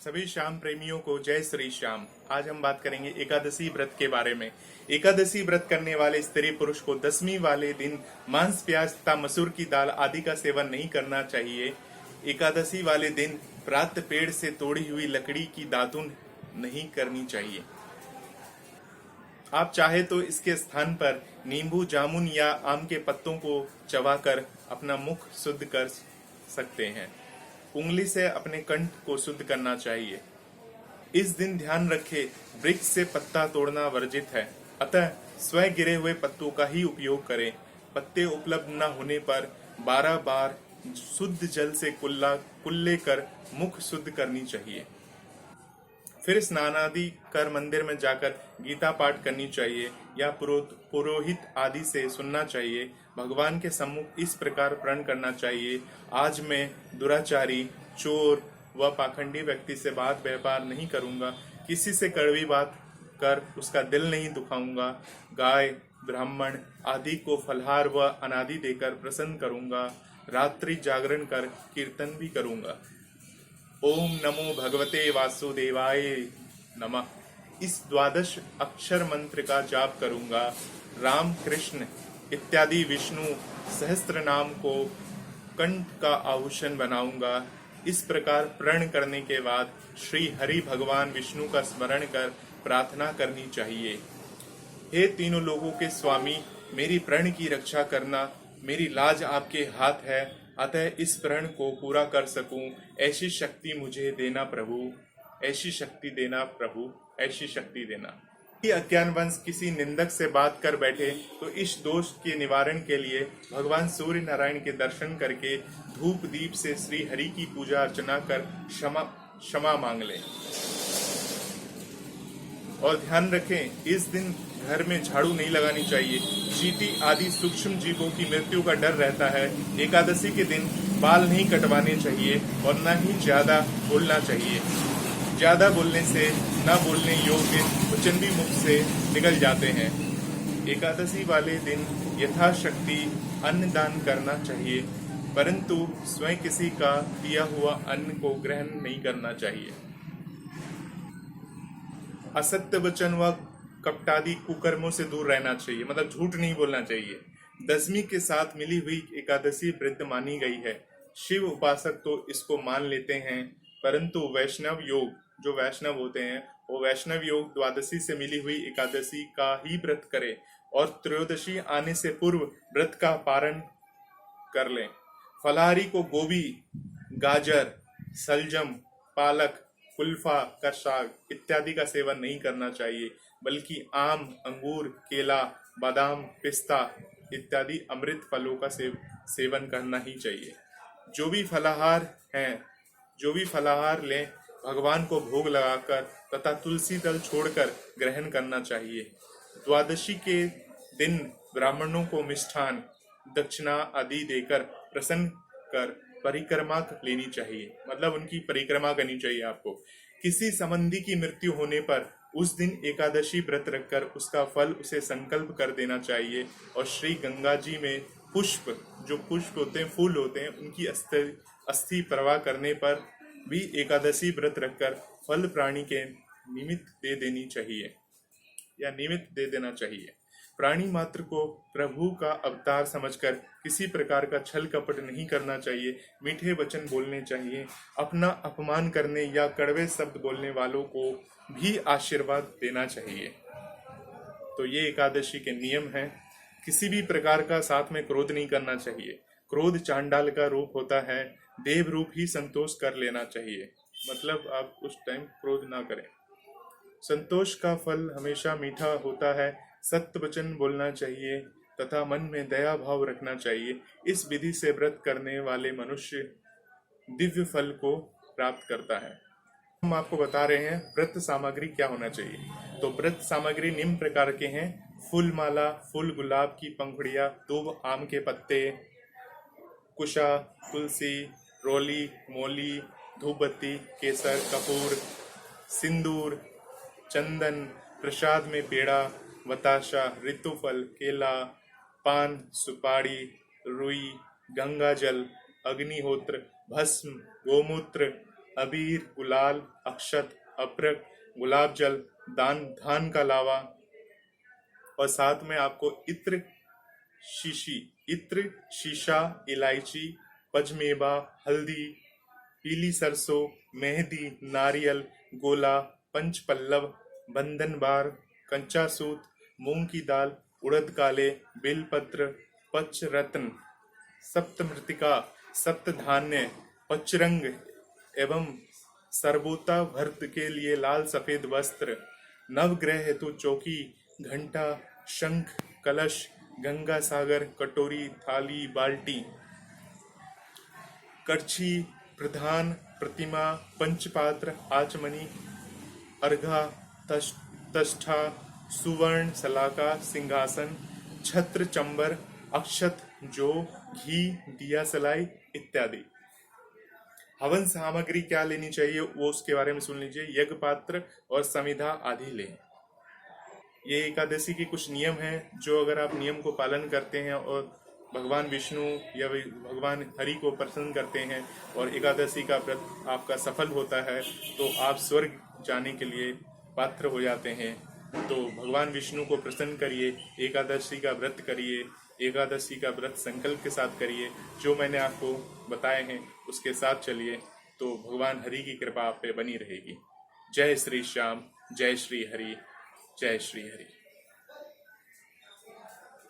सभी श्याम प्रेमियों को जय श्री श्याम। आज हम बात करेंगे एकादशी व्रत के बारे में। एकादशी व्रत करने वाले स्त्री पुरुष को दसवीं वाले दिन मांस, प्याज तथा मसूर की दाल आदि का सेवन नहीं करना चाहिए। एकादशी वाले दिन प्रातः पेड़ से तोड़ी हुई लकड़ी की दातुन नहीं करनी चाहिए। आप चाहे तो इसके स्थान पर नींबू, जामुन या आम के पत्तों को चबाकर अपना मुख शुद्ध कर सकते हैं। उंगली से अपने कंठ को शुद्ध करना चाहिए। इस दिन ध्यान रखें, वृक्ष से पत्ता तोड़ना वर्जित है, अतः स्वयं गिरे हुए पत्तों का ही उपयोग करें। पत्ते उपलब्ध न होने पर 12 बार शुद्ध जल से कुल्ले कर मुख शुद्ध करनी चाहिए। फिर स्नान आदि कर मंदिर में जाकर गीता पाठ करनी चाहिए या पुरोहित आदि से सुनना चाहिए। भगवान के सम्मुख इस प्रकार प्रण करना चाहिए, आज मैं दुराचारी, चोर व पाखंडी व्यक्ति से बात व्यापार नहीं करूंगा, किसी से कड़वी बात कर उसका दिल नहीं दुखाऊंगा, गाय, ब्राह्मण आदि को फलहार व अनादि देकर प्रसन्न करूंगा, रात्रि जागरण कर कीर्तन भी करूंगा। ओम नमो भगवते वासुदेवाय नमः। इस 12 अक्षर मंत्र का जाप करूंगा। राम, कृष्ण इत्यादि विष्णु सहस्त्र नाम को कंठ का आभूषण बनाऊंगा। इस प्रकार प्रण करने के बाद श्री हरि भगवान विष्णु का स्मरण कर प्रार्थना करनी चाहिए। हे तीनों लोगों के स्वामी, मेरी प्रण की रक्षा करना, मेरी लाज आपके हाथ है, अतः इस प्रण को पूरा कर सकूं, ऐसी शक्ति मुझे देना प्रभु, ऐसी शक्ति देना प्रभु, ऐसी शक्ति देना। अज्ञानवंश किसी निंदक से बात कर बैठे तो इस दोष के निवारण के लिए भगवान सूर्य नारायण के दर्शन करके धूप दीप से श्री हरि की पूजा अर्चना कर क्षमा मांग लें। और ध्यान रखें, इस दिन घर में झाड़ू नहीं लगानी चाहिए। चींटी आदि सूक्ष्म जीवों की मृत्यु का डर रहता है। एकादशी के दिन बाल नहीं कटवाने चाहिए और न ही ज्यादा बोलना चाहिए। ज्यादा बोलने से न बोलने योग्य वचन भी मुख से निकल जाते हैं। एकादशी वाले दिन यथाशक्ति अन्न दान करना चाहिए, परंतु स्वयं किसी का दिया हुआ अन्न को ग्रहण नहीं करना चाहिए। असत्य वचन व कपटादि कुकर्मों से दूर रहना चाहिए, मतलब झूठ नहीं बोलना चाहिए। दसवीं के साथ मिली हुई एकादशी व्रत मानी गई है। शिव उपासक तो इसको मान लेते हैं, परंतु वैष्णव योग, जो वैष्णव होते हैं, वो वैष्णव योग द्वादशी से मिली हुई एकादशी का ही व्रत करे और त्रयोदशी आने से पूर्व व्रत का पारण कर लें। फलाहारी को गोभी, गाजर, सलजम, पालक, कुल्फा का साग इत्यादि का सेवन नहीं करना चाहिए, बल्कि आम, अंगूर, केला, बादाम, पिस्ता इत्यादि अमृत फलों का सेवन करना ही चाहिए। जो भी फलाहार लें, भगवान को भोग लगाकर तथा तुलसी दल छोड़कर ग्रहण करना चाहिए। द्वादशी के दिन ब्राह्मणों को मिष्ठान, दक्षिणा आदि देकर प्रसन्न कर परिक्रमा लेनी चाहिए, मतलब उनकी परिक्रमा करनी चाहिए आपको। किसी संबंधी की मृत्यु होने पर उस दिन एकादशी व्रत रखकर उसका फल उसे संकल्प कर देना चाहिए और श्री गंगा जी में पुष्प, जो पुष्प होते हैं, फूल होते हैं, उनकी अस्थि प्रवाह करने पर भी एकादशी व्रत रखकर फल प्राणी के निमित्त दे देना चाहिए। प्राणी मात्र को प्रभु का अवतार समझकर किसी प्रकार का छल कपट नहीं करना चाहिए। मीठे वचन बोलने चाहिए। अपना अपमान करने या कड़वे शब्द बोलने वालों को भी आशीर्वाद देना चाहिए। तो ये एकादशी के नियम हैं। किसी भी प्रकार का साथ में क्रोध नहीं करना चाहिए। क्रोध चांडाल का रूप होता है, देव रूप ही संतोष कर लेना चाहिए, मतलब आप उस टाइम क्रोध ना करें। संतोष का फल हमेशा मीठा होता है। सत्य वचन बोलना चाहिए तथा मन में दया भाव रखना चाहिए। इस विधि से व्रत करने वाले मनुष्य दिव्य फल को प्राप्त करता है। हम आपको बता रहे हैं व्रत सामग्री क्या होना चाहिए। तो व्रत सामग्री निम्न प्रकार के हैं: फूल माला, फूल गुलाब की पंखुड़ियाँ, 2 आम के पत्ते, कुशा, तुलसी, रोली, मोली, धूपबत्ती, केसर, कपूर, सिंदूर, चंदन, प्रसाद में पेड़ा, बताशा, ऋतुफल, केला, पान, सुपारी, रुई, गंगा जल, अग्निहोत्र, भस्म, गोमूत्र, अबीर, गुलाल, अक्षत, अप्रक, गुलाब जल, धान का लावा, और साथ में आपको इत्र, शीशा, इलायची, पजमेवा, हल्दी, पीली सरसों, मेहंदी, नारियल, गोला, पंच पल्लव, बंधन बार, कंचा सूत, मूंग की दाल, उड़द काले, बेलपत्र, पच रत्न, सप्त मृतिका, सप्त धान्य, पचरंग एवं सरबोता भर्त के लिए लाल सफेद वस्त्र, नवग्रह हेतु चौकी, घंटा, शंख, कलश, गंगा सागर, कटोरी, थाली, बाल्टी, करछी, प्रधान, प्रतिमा, पंचपात्र, आचमनी, अर्घा, तष्ठा, सुवर्ण, सलाका, सिंहासन, छत्र, चंबर, अक्षत, जौ, घी, दिया सलाई इत्यादि। हवन सामग्री क्या लेनी चाहिए वो उसके बारे में सुन लीजिए। यज्ञ पात्र और समिधा आदि लें। ये एकादशी के कुछ नियम हैं जो अगर आप नियम को पालन करते हैं और भगवान विष्णु या भगवान हरि को प्रसन्न करते हैं और एकादशी का व्रत आपका सफल होता है तो आप स्वर्ग जाने के लिए पात्र हो जाते हैं। तो भगवान विष्णु को प्रसन्न करिए, एकादशी का व्रत करिए, एकादशी का व्रत संकल्प के साथ करिए। जो मैंने आपको बताए हैं उसके साथ चलिए तो भगवान हरि की कृपा आप पे बनी रहेगी। जय श्री श्याम, जय श्री हरि, जय श्री हरि।